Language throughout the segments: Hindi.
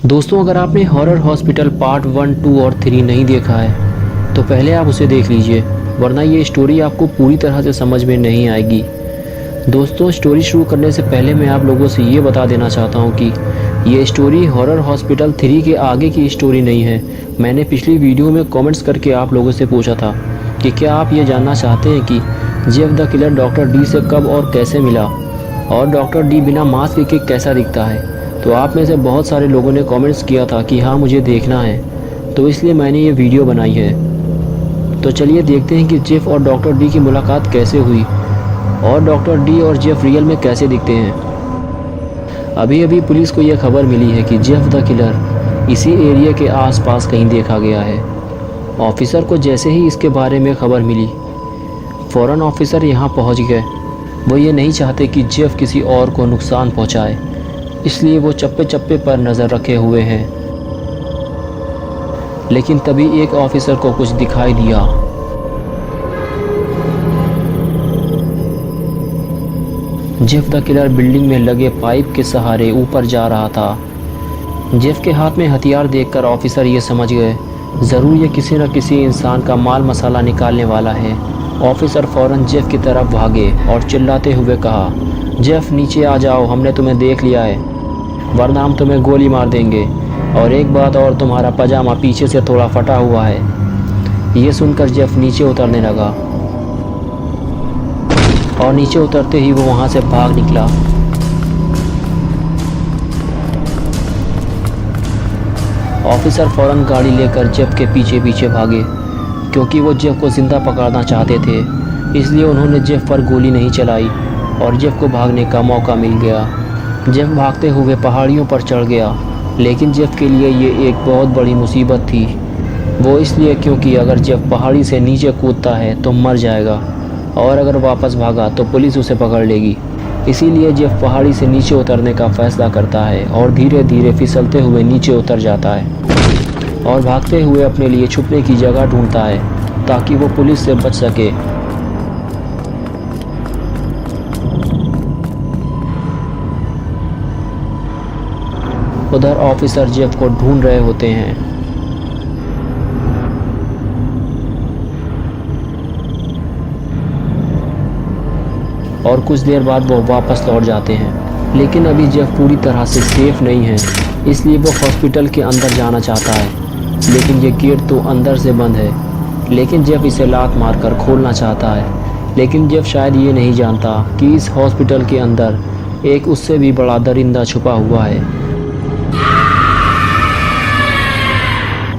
दोस्तों, अगर आपने हॉरर हॉस्पिटल पार्ट 1, 2 और 3 नहीं देखा है तो पहले आप उसे देख लीजिए, वरना ये स्टोरी आपको पूरी तरह से समझ में नहीं आएगी। दोस्तों, स्टोरी शुरू करने से पहले मैं आप लोगों से ये बता देना चाहता हूँ कि ये स्टोरी हॉरर हॉस्पिटल 3 के आगे की स्टोरी नहीं है। मैंने पिछली वीडियो में कमेंट्स करके आप लोगों से पूछा था कि क्या आप ये जानना चाहते हैं कि Jeff the killer doctor D से कब और कैसे मिला, और डॉक्टर डी बिना मास्क के कैसा दिखता है। तो आप में से बहुत सारे लोगों ने कमेंट्स किया था कि हाँ मुझे देखना है, तो इसलिए मैंने ये वीडियो बनाई है। तो चलिए देखते हैं कि जेफ और डॉक्टर डी की मुलाकात कैसे हुई और डॉक्टर डी और जेफ रियल में कैसे दिखते हैं। अभी अभी पुलिस को यह खबर मिली है कि जेफ द किलर इसी एरिया के आसपास कहीं देखा गया है। ऑफिसर को जैसे ही इसके बारे में खबर मिली, फ़ौरन ऑफिसर यहाँ पहुँच गए। वो ये नहीं चाहते कि जेफ किसी और को नुकसान पहुँचाए, इसलिए वो चप्पे चप्पे पर नज़र रखे हुए हैं। लेकिन तभी एक ऑफिसर को कुछ दिखाई दिया। जेफ द किलर बिल्डिंग में लगे पाइप के सहारे ऊपर जा रहा था। जेफ के हाथ में हथियार देखकर ऑफिसर ये समझ गए, ज़रूर ये किसी न किसी इंसान का माल मसाला निकालने वाला है। ऑफिसर फ़ौरन जेफ की तरफ भागे और चिल्लाते हुए कहा, जेफ नीचे आ जाओ, हमने तुम्हें देख लिया है, वरना हम तुम्हें गोली मार देंगे। और एक बात और, तुम्हारा पजामा पीछे से थोड़ा फटा हुआ है। ये सुनकर जेफ नीचे उतरने लगा और नीचे उतरते ही वो वहाँ से भाग निकला। ऑफिसर फ़ौरन गाड़ी लेकर जेफ के पीछे पीछे भागे, क्योंकि वो जेफ को ज़िंदा पकड़ना चाहते थे। इसलिए उन्होंने जेफ पर गोली नहीं चलाई और जेफ को भागने का मौका मिल गया। जेफ भागते हुए पहाड़ियों पर चढ़ गया, लेकिन जेफ के लिए ये एक बहुत बड़ी मुसीबत थी। वो इसलिए क्योंकि अगर जेफ पहाड़ी से नीचे कूदता है तो मर जाएगा, और अगर वापस भागा तो पुलिस उसे पकड़ लेगी। इसीलिए जेफ पहाड़ी से नीचे उतरने का फैसला करता है और धीरे धीरे फिसलते हुए नीचे उतर जाता है और भागते हुए अपने लिए छुपने की जगह ढूंढता है ताकि वो पुलिस से बच सके। उधर ऑफिसर जेफ को ढूंढ रहे होते हैं। और कुछ देर बाद वो वापस लौट जाते हैं, लेकिन अभी जेफ पूरी तरह से सेफ नहीं है, इसलिए वो हॉस्पिटल के अंदर जाना चाहता है। लेकिन ये गेट तो अंदर से बंद है, लेकिन जेफ इसे लात मारकर खोलना चाहता है। लेकिन जेफ शायद ये नहीं जानता कि इस हॉस्पिटल के अंदर एक उससे भी बड़ा दरिंदा छुपा हुआ है,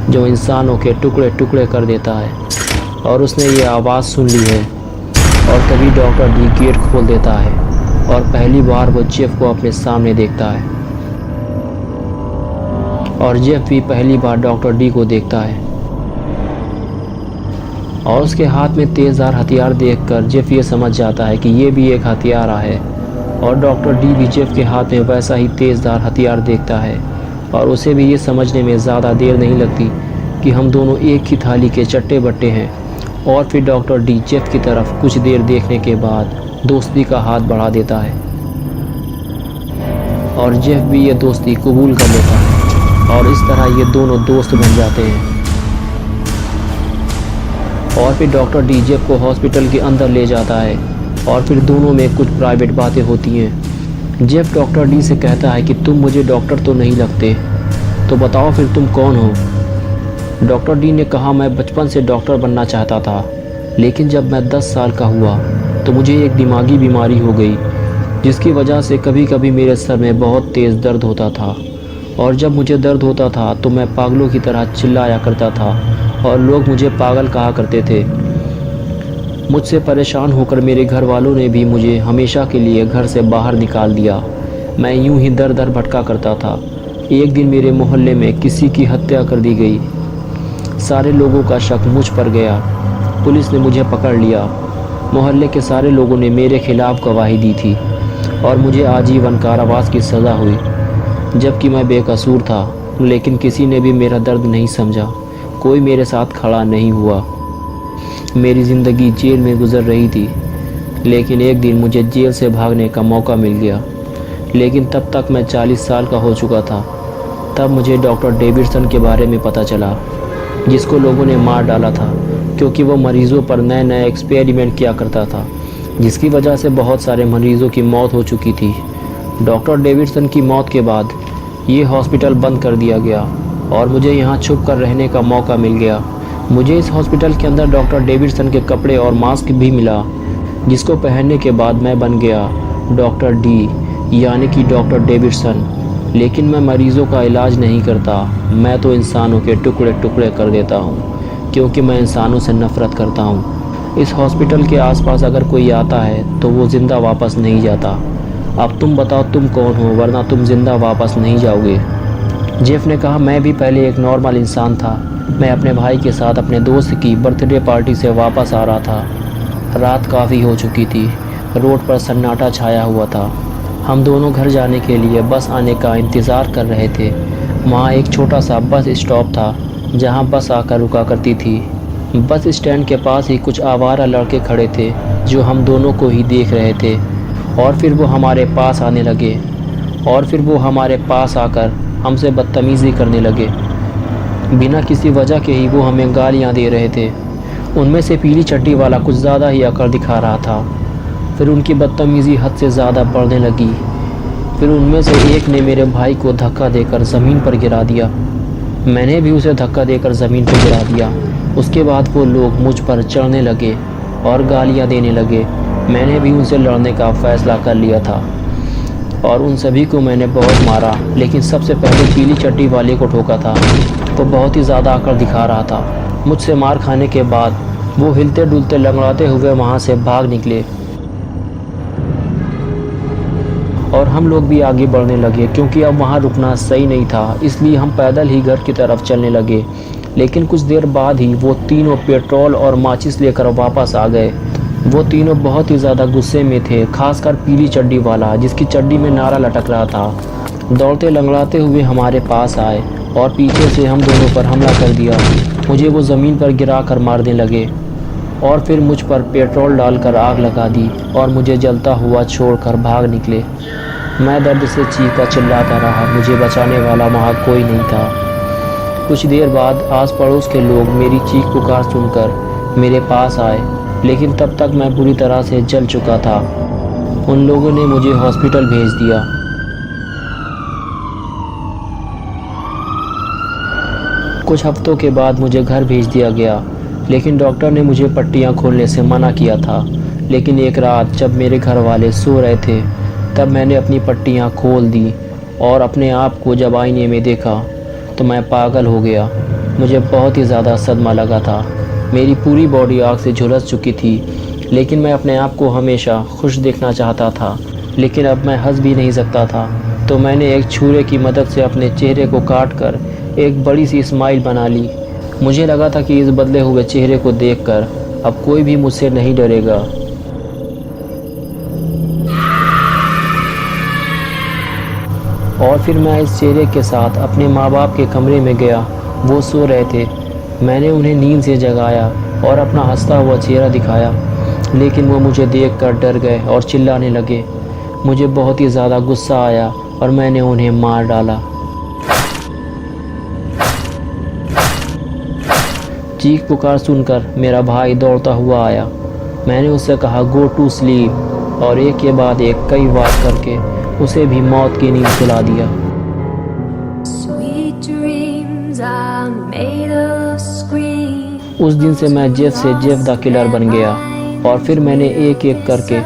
जो इंसानों के टुकड़े टुकड़े कर देता है। और उसने ये आवाज़ सुन ली है, और तभी डॉक्टर डी गेट खोल देता है और पहली बार वो जेफ को अपने सामने देखता है। और जेफ भी पहली बार डॉक्टर डी को देखता है, और उसके हाथ में तेज़धार हथियार देखकर जेफ ये समझ जाता है कि ये भी एक हथियारा है। और डॉक्टर डी भी जेफ के हाथ में वैसा ही तेज़धार हथियार देखता है, और उसे भी ये समझने में ज़्यादा देर नहीं लगती कि हम दोनों एक ही थाली के चट्टे बट्टे हैं। और फिर डॉक्टर डी जेफ की तरफ कुछ देर देखने के बाद दोस्ती का हाथ बढ़ा देता है, और जेफ भी ये दोस्ती कबूल कर लेता है, और इस तरह ये दोनों दोस्त बन जाते हैं। और फिर डॉक्टर डी जेफ को हॉस्पिटल के अंदर ले जाता है, और फिर दोनों में कुछ प्राइवेट बातें होती हैं। जेफ डॉक्टर डी से कहता है कि तुम मुझे डॉक्टर तो नहीं लगते, तो बताओ फिर तुम कौन हो। डॉक्टर डी ने कहा, मैं बचपन से डॉक्टर बनना चाहता था, लेकिन जब मैं 10 साल का हुआ तो मुझे एक दिमागी बीमारी हो गई, जिसकी वजह से कभी कभी मेरे सर में बहुत तेज़ दर्द होता था। और जब मुझे दर्द होता था तो मैं पागलों की तरह चिल्लाया करता था, और लोग मुझे पागल कहा करते थे। मुझसे परेशान होकर मेरे घर वालों ने भी मुझे हमेशा के लिए घर से बाहर निकाल दिया। मैं यूं ही दर दर भटका करता था। एक दिन मेरे मोहल्ले में किसी की हत्या कर दी गई। सारे लोगों का शक मुझ पर गया। पुलिस ने मुझे पकड़ लिया। मोहल्ले के सारे लोगों ने मेरे खिलाफ़ गवाही दी थी, और मुझे आजीवन कारावास की सज़ा हुई, जबकि मैं बेकसूर था। लेकिन किसी ने भी मेरा दर्द नहीं समझा, कोई मेरे साथ खड़ा नहीं हुआ। मेरी ज़िंदगी जेल में गुजर रही थी, लेकिन एक दिन मुझे जेल से भागने का मौका मिल गया। लेकिन तब तक मैं 40 साल का हो चुका था। तब मुझे डॉक्टर डेविडसन के बारे में पता चला, जिसको लोगों ने मार डाला था क्योंकि वो मरीज़ों पर नए नए एक्सपेरिमेंट किया करता था, जिसकी वजह से बहुत सारे मरीज़ों की मौत हो चुकी थी। डॉक्टर डेविडसन की मौत के बाद ये हॉस्पिटल बंद कर दिया गया और मुझे यहाँ छुप कर रहने का मौका मिल गया। मुझे इस हॉस्पिटल के अंदर डॉक्टर डेविडसन के कपड़े और मास्क भी मिला, जिसको पहनने के बाद मैं बन गया डॉक्टर डी, यानी कि डॉक्टर डेविडसन। लेकिन मैं मरीज़ों का इलाज नहीं करता, मैं तो इंसानों के टुकड़े टुकड़े कर देता हूँ, क्योंकि मैं इंसानों से नफ़रत करता हूँ। इस हॉस्पिटल के आसपास अगर कोई आता है तो वो ज़िंदा वापस नहीं जाता। अब तुम बताओ तुम कौन हो, वरना तुम ज़िंदा वापस नहीं जाओगे। जेफ ने कहा, मैं भी पहले एक नॉर्मल इंसान था। मैं अपने भाई के साथ अपने दोस्त की बर्थडे पार्टी से वापस आ रहा था। रात काफ़ी हो चुकी थी, रोड पर सन्नाटा छाया हुआ था। हम दोनों घर जाने के लिए बस आने का इंतज़ार कर रहे थे। वहाँ एक छोटा सा बस स्टॉप था जहाँ बस आकर रुका करती थी। बस स्टैंड के पास ही कुछ आवारा लड़के खड़े थे जो हम दोनों को ही देख रहे थे, और फिर वो हमारे पास आने लगे और फिर वो हमारे पास आकर हमसे बदतमीज़ी करने लगे। बिना किसी वजह के ही वो हमें गालियाँ दे रहे थे। उनमें से पीली चड्डी वाला कुछ ज़्यादा ही अकड़ दिखा रहा था। फिर उनकी बदतमीज़ी हद से ज़्यादा बढ़ने लगी। फिर उनमें से एक ने मेरे भाई को धक्का देकर ज़मीन पर गिरा दिया। मैंने भी उसे धक्का देकर ज़मीन पर गिरा दिया। उसके बाद वो लोग मुझ पर चढ़ने लगे और गालियाँ देने लगे। मैंने भी उनसे लड़ने का फ़ैसला कर लिया था और उन सभी को मैंने बहुत मारा, लेकिन सबसे पहले पीली चड्डी वाले को ठोका था। वो बहुत ही ज़्यादा अकड़ दिखा रहा था। मुझसे मार खाने के बाद वो हिलते डुलते लंगड़ाते हुए वहाँ से भाग निकले और हम लोग भी आगे बढ़ने लगे, क्योंकि अब वहाँ रुकना सही नहीं था। इसलिए हम पैदल ही घर की तरफ चलने लगे। लेकिन कुछ देर बाद ही वो तीनों पेट्रोल और माचिस लेकर वापस आ गए। वो तीनों बहुत ही ज़्यादा गुस्से में थे, खासकर पीली चड्डी वाला, जिसकी चड्डी में नारा लटक रहा था। दौड़ते लंगड़ाते हुए हमारे पास आए और पीछे से हम दोनों पर हमला कर दिया। मुझे वो ज़मीन पर गिरा कर मारने लगे और फिर मुझ पर पेट्रोल डालकर आग लगा दी और मुझे जलता हुआ छोड़कर भाग निकले। मैं दर्द से चीखता चिल्लाता रहा। मुझे बचाने वाला वहाँ कोई नहीं था। कुछ देर बाद आस पड़ोस के लोग मेरी चीख पुकार सुनकर मेरे पास आए, लेकिन तब तक मैं बुरी तरह से जल चुका था। उन लोगों ने मुझे हॉस्पिटल भेज दिया। कुछ हफ्तों के बाद मुझे घर भेज दिया गया, लेकिन डॉक्टर ने मुझे पट्टियाँ खोलने से मना किया था। लेकिन एक रात जब मेरे घर वाले सो रहे थे, तब मैंने अपनी पट्टियाँ खोल दी और अपने आप को जब आईने में देखा तो मैं पागल हो गया। मुझे बहुत ही ज़्यादा सदमा लगा था। मेरी पूरी बॉडी आग से झुलस चुकी थी, लेकिन मैं अपने आप को हमेशा खुश देखना चाहता था। लेकिन अब मैं हंस भी नहीं सकता था, तो मैंने एक छुरे की मदद से अपने चेहरे को काट कर एक बड़ी सी स्माइल बना ली। मुझे लगा था कि इस बदले हुए चेहरे को देखकर अब कोई भी मुझसे नहीं डरेगा। और फिर मैं इस चेहरे के साथ अपने माँ बाप के कमरे में गया। वो सो रहे थे। मैंने उन्हें नींद से जगाया और अपना हंसता हुआ चेहरा दिखाया, लेकिन वो मुझे देखकर डर गए और चिल्लाने लगे। मुझे बहुत ही ज़्यादा गुस्सा आया और मैंने उन्हें मार डाला। चीख पुकार सुनकर मेरा भाई दौड़ता हुआ आया। मैंने उससे कहा गो टू स्लीप, और एक के बाद एक कई बार करके उसे भी मौत की नींद सुला दिया। उस दिन से मैं जेफ से जेफ द किलर बन गया और फिर मैंने एक एक करके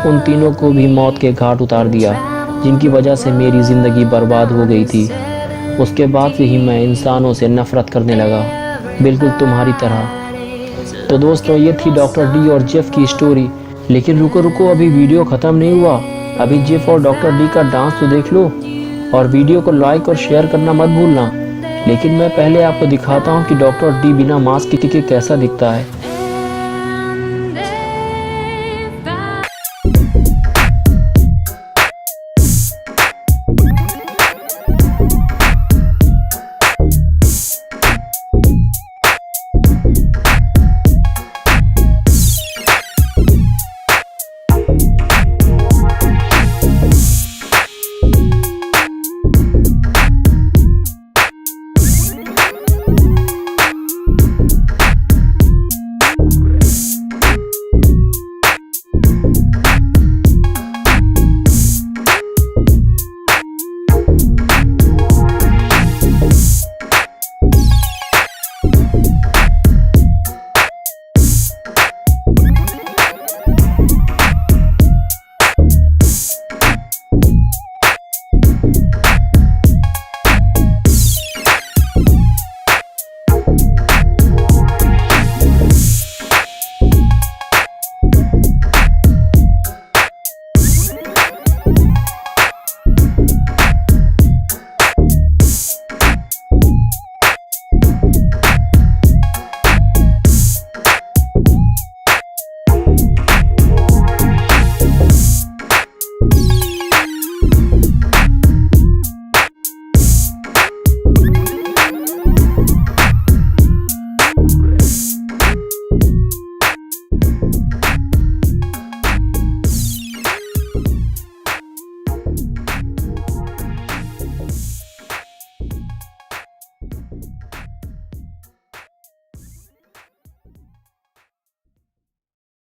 उन तीनों को भी मौत के घाट उतार दिया, जिनकी वजह से मेरी ज़िंदगी बर्बाद हो गई थी। उसके बाद से ही मैं इंसानों से नफ़रत करने लगा, बिल्कुल तुम्हारी तरह। तो दोस्तों, ये थी डॉक्टर डी और जेफ की स्टोरी। लेकिन रुको, अभी वीडियो ख़त्म नहीं हुआ। अभी जेफ और डॉक्टर डी का डांस तो देख लो और वीडियो को लाइक और शेयर करना मत भूलना। लेकिन मैं पहले आपको दिखाता हूँ कि डॉक्टर डी बिना मास्क के कैसा दिखता है।